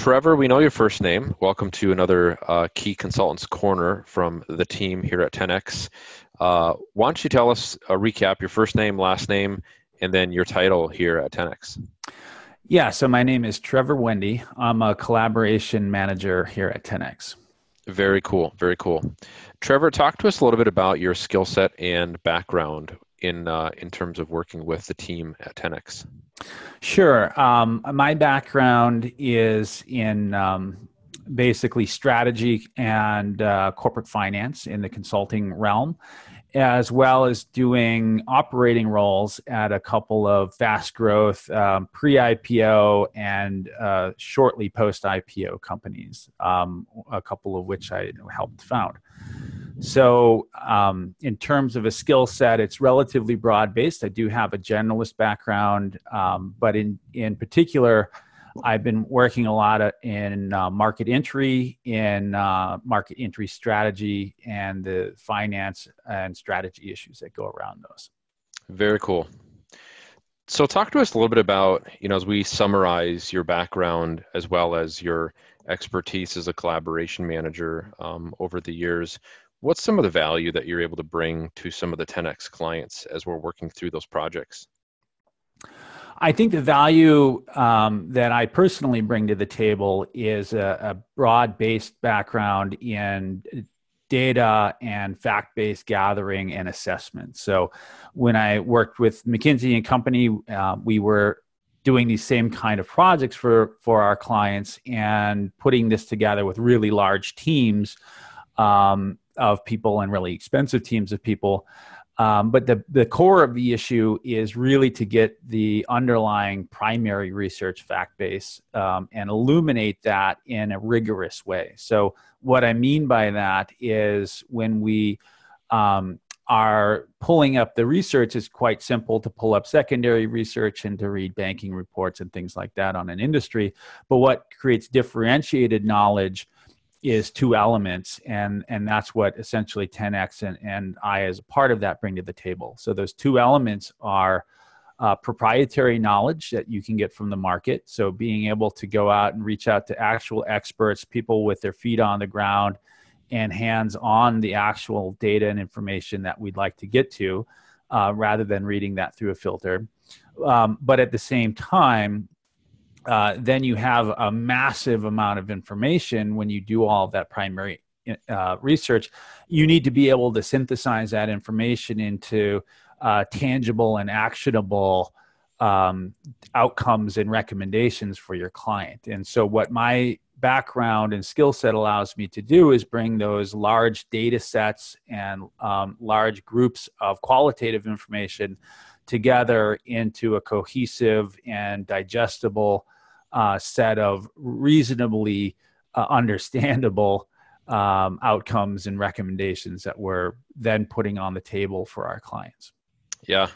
Trevor, we know your first name. Welcome to another Key Consultants Corner from the team here at 10X. Why don't you tell us, recap your first name, last name, and then your title here at 10X? Yeah, so my name is Trevor Wende. I'm a Collaboration Manager here at 10X. Very cool, very cool. Trevor, talk to us a little bit about your skill set and background in terms of working with the team at 10X. Sure. My background is in basically strategy and corporate finance in the consulting realm, as well as doing operating roles at a couple of fast growth pre-IPO and shortly post-IPO companies, a couple of which I helped found. So in terms of a skill set, it's relatively broad-based. I do have a generalist background, but in particular, I've been working a lot in market entry, strategy, and the finance and strategy issues that go around those. Very cool. So talk to us a little bit about, as we summarize your background as well as your expertise as a collaboration manager over the years. What's some of the value that you're able to bring to some of the 10X clients as we're working through those projects? I think the value that I personally bring to the table is a broad-based background in data and fact-based gathering and assessment. So when I worked with McKinsey & Company, we were doing these same kind of projects for our clients and putting this together with really large teams of people and really expensive teams of people. But the core of the issue is really to get the underlying primary research fact base and illuminate that in a rigorous way. So what I mean by that is when we are pulling up the research, it's quite simple to pull up secondary research and to read banking reports and things like that on an industry. But what creates differentiated knowledge is two elements, and that's what essentially 10X and I as a part of that bring to the table. So those two elements are proprietary knowledge that you can get from the market. So being able to go out and reach out to actual experts, people with their feet on the ground and hands on the actual data and information that we'd like to get to, rather than reading that through a filter. But at the same time, then you have a massive amount of information when you do all of that primary research. You need to be able to synthesize that information into tangible and actionable outcomes and recommendations for your client. And so what my background and skill set allows me to do is bring those large data sets and large groups of qualitative information together into a cohesive and digestible set of reasonably understandable outcomes and recommendations that we're then putting on the table for our clients. Yeah,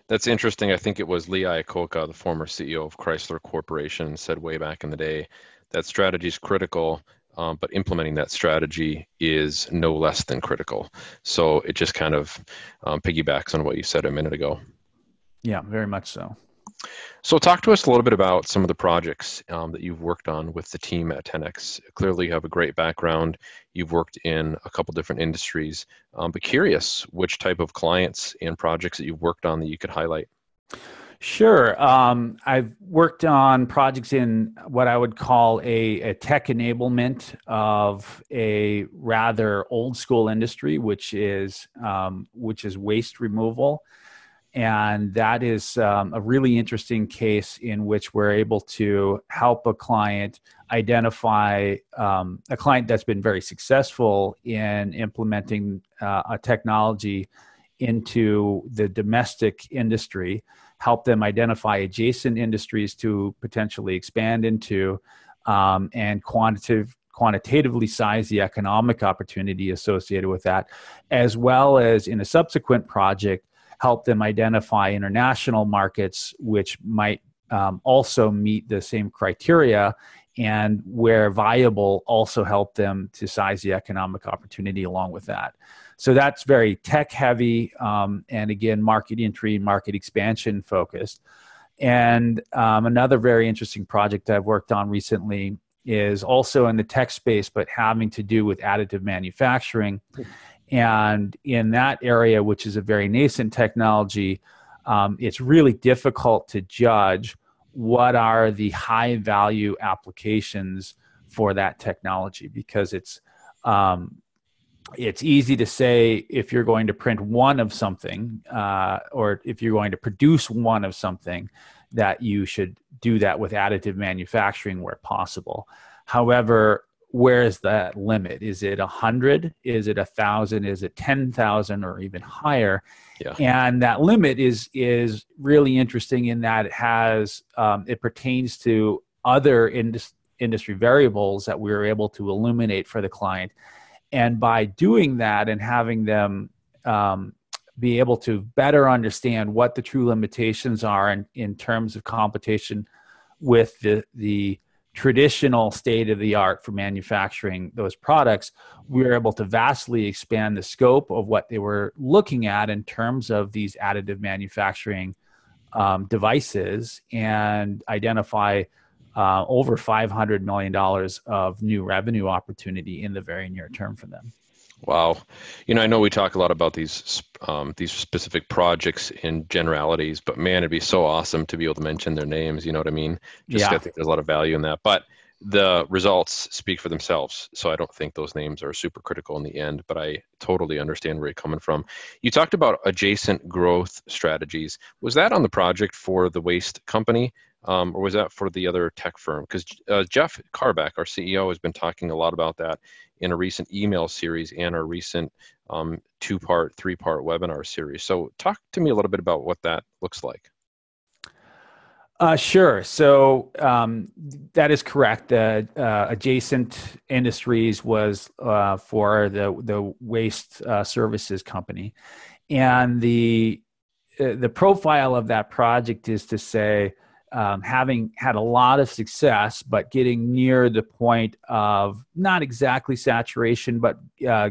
that's interesting. I think it was Lee Iacocca, the former CEO of Chrysler Corporation, said way back in the day that strategy is critical, but implementing that strategy is no less than critical. So it just kind of piggybacks on what you said a minute ago. Yeah, very much so. So talk to us a little bit about some of the projects that you've worked on with the team at 10X. Clearly you have a great background. You've worked in a couple different industries, but curious which type of clients and projects that you've worked on that you could highlight. Sure. I've worked on projects in what I would call a tech enablement of a rather old school industry, which is waste removal. And that is a really interesting case in which we're able to help a client identify a client that's been very successful in implementing a technology into the domestic industry, help them identify adjacent industries to potentially expand into, and quantitatively size the economic opportunity associated with that, as well as in a subsequent project, help them identify international markets which might also meet the same criteria, and where viable, also help them to size the economic opportunity along with that. So that's very tech heavy, and again, market entry, market expansion focused. And another very interesting project I've worked on recently is also in the tech space, but having to do with additive manufacturing. And in that area, which is a very nascent technology, it's really difficult to judge what are the high value applications for that technology, because it's easy to say if you're going to print one of something, or if you're going to produce one of something, that you should do that with additive manufacturing where possible. However, where is that limit? Is it 100? Is it 1,000? Is it 10,000 or even higher? Yeah. And that limit is really interesting in that it pertains to other industry variables that we were able to illuminate for the client. And by doing that and having them be able to better understand what the true limitations are in terms of competition with the traditional state of the art for manufacturing those products, we were able to vastly expand the scope of what they were looking at in terms of these additive manufacturing devices, and identify over $500 million of new revenue opportunity in the very near term for them. Wow. I know we talk a lot about these specific projects in generalities, but man, it'd be so awesome to be able to mention their names. You know what I mean? I think there's a lot of value in that. But the results speak for themselves. So I don't think those names are super critical in the end, but I totally understand where you're coming from. You talked about adjacent growth strategies. Was that on the project for the waste company? Or was that for the other tech firm? Because Jeff Carback, our CEO, has been talking a lot about that in a recent email series and our recent 2-part, 3-part webinar series. So talk to me a little bit about what that looks like. Sure. So that is correct. The adjacent industries was for the waste services company. And the profile of that project is to say, having had a lot of success, but getting near the point of not exactly saturation, but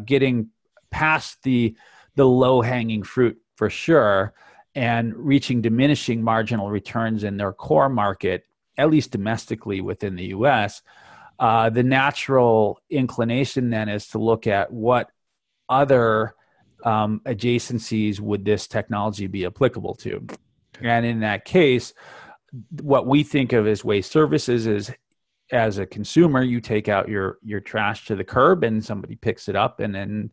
getting past the low-hanging fruit for sure, and reaching diminishing marginal returns in their core market, at least domestically within the US, the natural inclination then is to look at what other adjacencies would this technology be applicable to. And in that case, what we think of as waste services is, as a consumer, you take out your trash to the curb and somebody picks it up, and then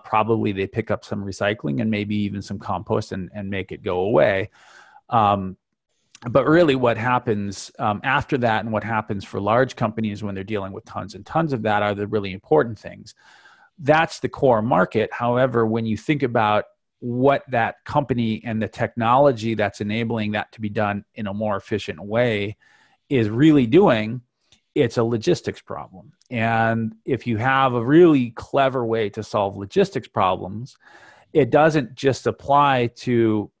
probably they pick up some recycling and maybe even some compost and make it go away. But really what happens after that, and what happens for large companies when they're dealing with tons and tons of that, are the really important things. That's the core market. However, when you think about what that company and the technology that's enabling that to be done in a more efficient way is really doing, it's a logistics problem. And if you have a really clever way to solve logistics problems, it doesn't just apply to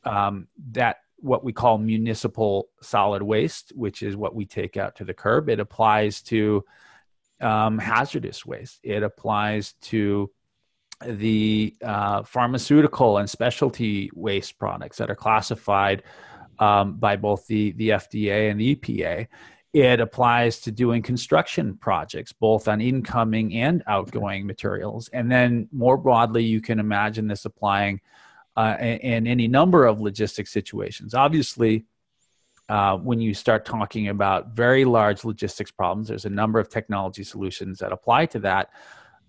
that, what we call municipal solid waste, which is what we take out to the curb. It applies to hazardous waste. It applies to the pharmaceutical and specialty waste products that are classified by both the FDA and the EPA. It applies to doing construction projects, both on incoming and outgoing materials. And then more broadly, you can imagine this applying in any number of logistics situations. Obviously, when you start talking about very large logistics problems, there's a number of technology solutions that apply to that,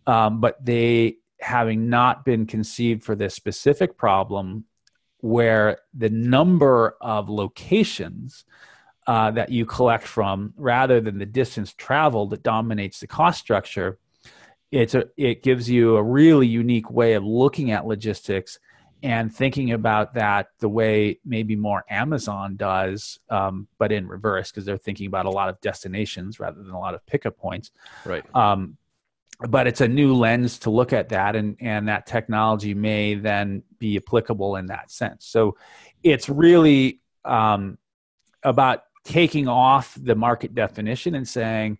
but they, having not been conceived for this specific problem, where the number of locations that you collect from, rather than the distance traveled, that dominates the cost structure, it gives you a really unique way of looking at logistics and thinking about that the way maybe more Amazon does, but in reverse, because they're thinking about a lot of destinations rather than a lot of pickup points. Right. But it's a new lens to look at that, and that technology may then be applicable in that sense. So it's really about taking off the market definition and saying,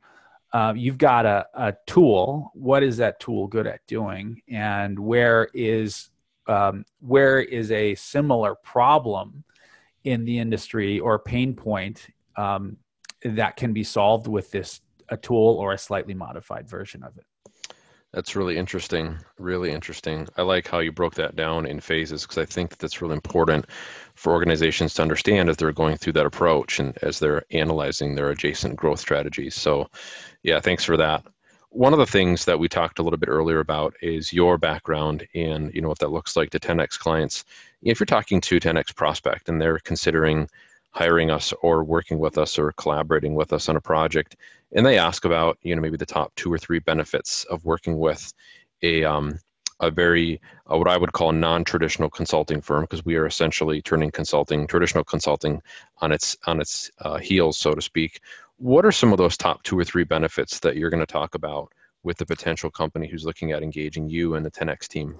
you've got a tool. What is that tool good at doing? And where is a similar problem in the industry or pain point that can be solved with this a tool or a slightly modified version of it. That's really interesting. Really interesting. I like how you broke that down in phases because I think that's really important for organizations to understand as they're going through that approach and as they're analyzing their adjacent growth strategies. So, yeah, thanks for that. One of the things that we talked a little bit earlier about is your background and what that looks like to 10x clients. If you're talking to 10x prospect and they're considering hiring us or working with us or collaborating with us on a project, and they ask about maybe the top 2 or 3 benefits of working with a very what I would call a non-traditional consulting firm, because we are essentially turning traditional consulting on its heels, so to speak. What are some of those top 2 or 3 benefits that you're going to talk about with the potential company who's looking at engaging you and the 10x team?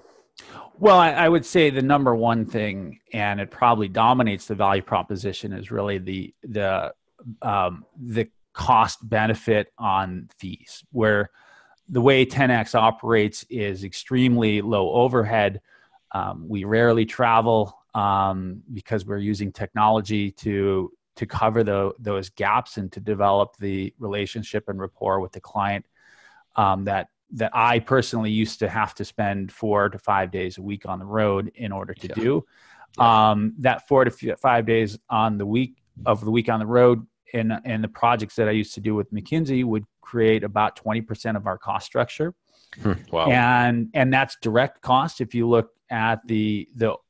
Well, I would say the number one thing, and it probably dominates the value proposition, is really the cost benefit on fees, where the way 10x operates is extremely low overhead. We rarely travel because we're using technology to cover those gaps and to develop the relationship and rapport with the client that I personally used to have to spend 4 to 5 days a week on the road in order to do. That 4 to 5 days on the week on the road and the projects that I used to do with McKinsey would create about 20% of our cost structure. Wow. And that's direct cost. If you look at the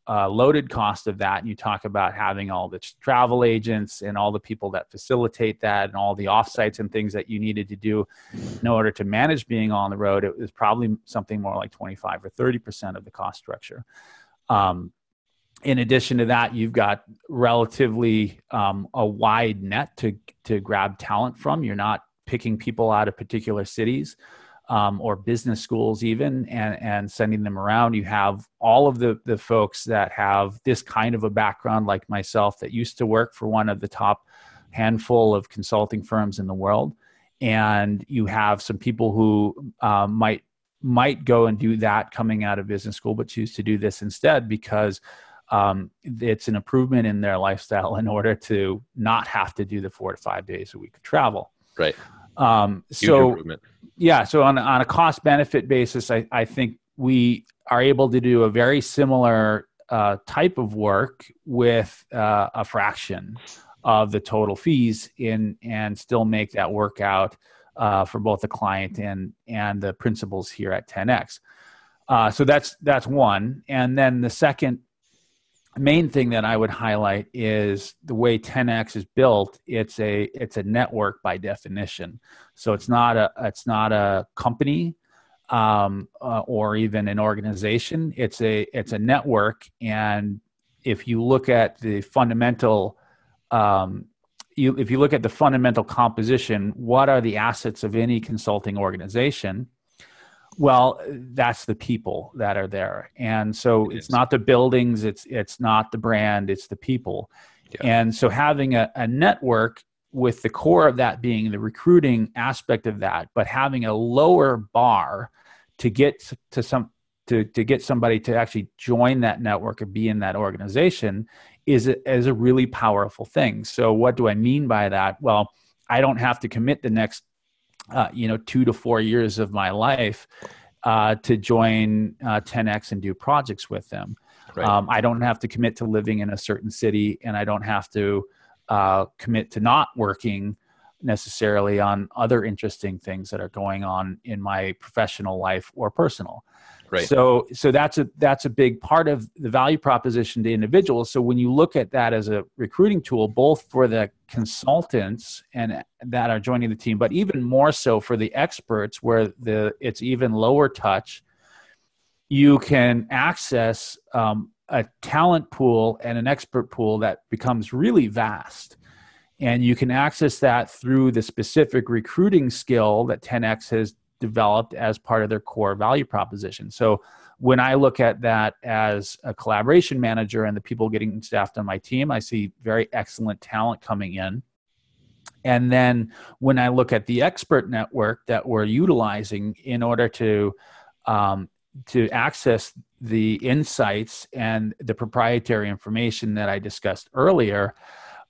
loaded cost of that, and you talk about having all the travel agents and all the people that facilitate that and all the offsites and things that you needed to do in order to manage being on the road, it was probably something more like 25 or 30% of the cost structure. In addition to that, you've got relatively a wide net to grab talent from. You're not picking people out of particular cities or business schools even and sending them around. You have all of the folks that have this kind of a background like myself that used to work for one of the top handful of consulting firms in the world. And you have some people who might go and do that coming out of business school, but choose to do this instead because it's an improvement in their lifestyle in order to not have to do the 4 to 5 days a week of travel. Right. So on a cost benefit basis, I think we are able to do a very similar type of work with a fraction of the total fees and still make that work out for both the client and the principals here at 10x. So that's one. And then the second main thing that I would highlight is the way 10x is built. It's a network by definition. So it's not a company or even an organization. It's a network. And if you look at the fundamental if you look at the fundamental composition, what are the assets of any consulting organization? Well, that's the people that are there. And so it's not the buildings, it's not the brand, it's the people. Yeah. And so having a network with the core of that being the recruiting aspect of that, but having a lower bar to get to get somebody to actually join that network or be in that organization is a really powerful thing. So what do I mean by that? Well, I don't have to commit the next 2 to 4 years of my life to join 10x and do projects with them. Right. I don't have to commit to living in a certain city, and I don't have to commit to not working necessarily on other interesting things that are going on in my professional life or personal. Right. So that's a big part of the value proposition to individuals. So when you look at that as a recruiting tool, both for the consultants and that are joining the team, but even more so for the experts, where it's even lower touch, you can access a talent pool and an expert pool that becomes really vast. And you can access that through the specific recruiting skill that 10x has developed as part of their core value proposition. So when I look at that as a collaboration manager and the people getting staffed on my team, I see very excellent talent coming in. And then when I look at the expert network that we're utilizing in order to access the insights and the proprietary information that I discussed earlier,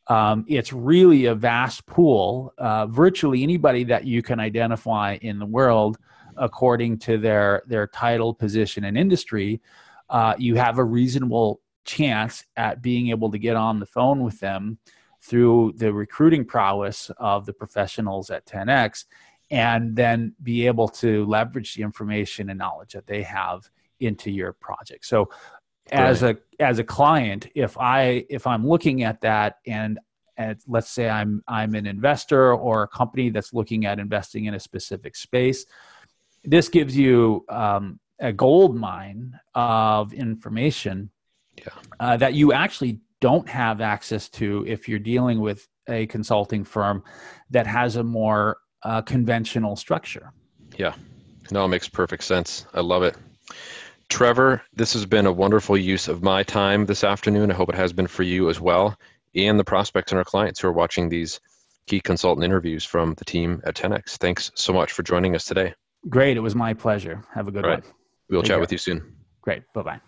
It's really a vast pool. Virtually anybody that you can identify in the world, according to their title, position, and industry, you have a reasonable chance at being able to get on the phone with them through the recruiting prowess of the professionals at 10X, and then be able to leverage the information and knowledge that they have into your project. So as a client, if I'm looking at that, and let's say I'm an investor or a company that's looking at investing in a specific space, this gives you a gold mine of information that you actually don't have access to if you're dealing with a consulting firm that has a more conventional structure. Yeah, no, it makes perfect sense. I love it. Trevor, this has been a wonderful use of my time this afternoon. I hope it has been for you as well, and the prospects and our clients who are watching these key consultant interviews from the team at 10X. Thanks so much for joining us today. Great. It was my pleasure. Have a good one. We'll chat with you soon. Great. Bye-bye.